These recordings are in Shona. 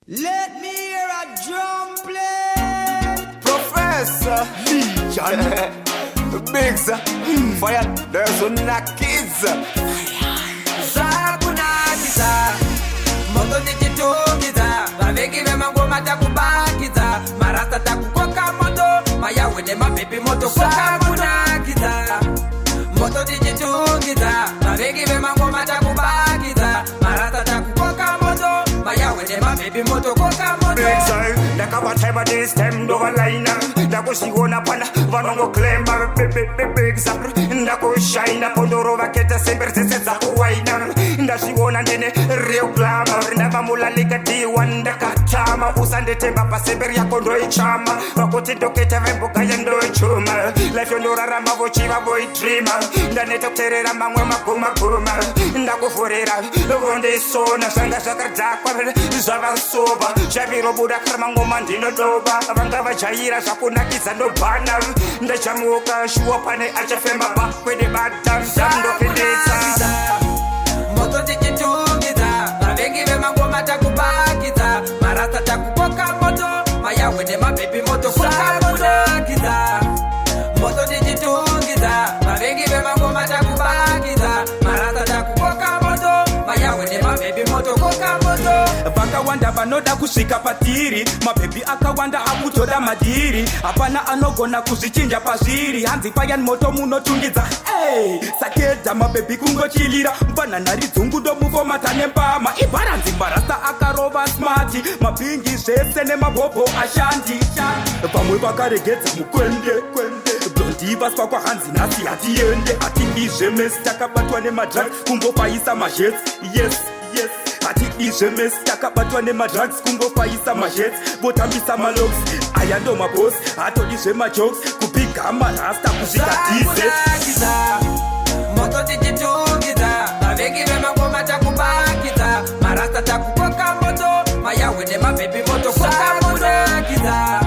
Let me hear a drum play. Professor Legion, Biggs, Fire, there's a kids. Zakunakiza, moto nikitungiza, baveki vema ngoma takubakiza, marasta takukoka moto, mayawe ne mapepi moto koka kunakiza. Moto nikitungiza, baveki vema ngoma takubakiza, marasta takukoka moto, mayawe ne mapepi moto koka moto. Whatever this time do a line Ndako siona pana vanongo claim big zap Ndako shine pondoro vaketa sember sese za kuwaina Ndasiona ndene real glamour Navamula liga D1 ndakatama Usande temba pa sember ya kondo ichama Wakoti doketa vemboka ya ndo ichuma Life yondora mavo chiva boy dreamer Ndaneta kuterera mangwe makuma kuma Ndako forera Vonde sona Sanga shakardakwa Zava soba Shaviro buda karmango mandino doba Vanga vajaira zvakunakidza ndobhana Ndachamuka shuwa pane achafemba bakwede badam Ndokendetsa Moto tichitungidza Vavengi vemangoma takubakidza Marasta takukoka moto Mayawe nemapepi moto koka kunakidza Moto tichitungidza Vavengi vemangoma takubakidza Marasta takukoka moto Mayawe nemapepi moto koka moto Vakawanda vanoda kusvika patiri Mabhebi akawanda akutoda madhiri Hapana anogona kuzvichinja pazviri Hanzi payani moto munotungidza Sakeda mabhebi kungochilira Mbananhari dzungu ndomufomata nembama Ibharanzi marasta akarova smati Mabhingi zvese nemabhobho ashandi Vamwe vakaregedza mukwende Blondi vaswa kwa hanzi nasi hatiende Hati izvemesi takabatwa nemadrugs Kungopaisa mazhets yes Hati izvemesi takabatwa nemadrugs Kungopaisa mazhets Votambisa malogs Aya ndo mabos Hatodi zvemajokes Kupiga marasta kusvika dz Moto tichitungidza Vavengi vemangoma takubakidza Marasta takukoka moto Mayawe nemabhebi moto koka kunakidza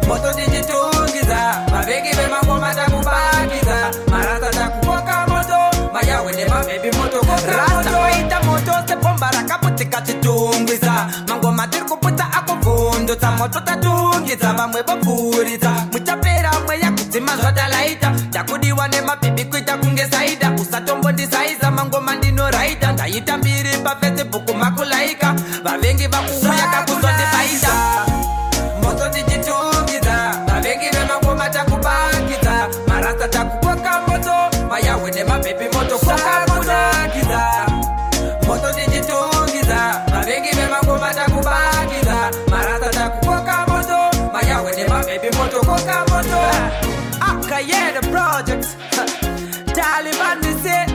Moto tichitungidza Vavengi vemangoma takubakidza Marasta takukoka moto Mayawe nemabhebi moto koka Rasta waita moto sebomba rakaputika chitungwiza Mangoma tiri kuputsa akuvhundutsa Moto tatungidza vamwe vopfuridza Muchapera mweya kudzima zvatalaita Takudiwa nemabhibi kuita kunge saida Usatombondisaiza mangoma ndinoraita Ndaita mbiri pafacebook makulaika Vavengi vakuuya kakuzondibaita Moto tichitungidza Vavengi vemangoma takubakidza Marasta takukoka moto Mayawe nemabhebi moto koka kunakidza Moto tichitungidza Vavengi vemangoma takubakidza Marasta takukoka moto Mayawe nemabhebi moto koka moto Akayeda project Taliban we say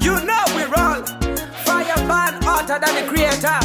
You know we roll Fireman hotter than the creator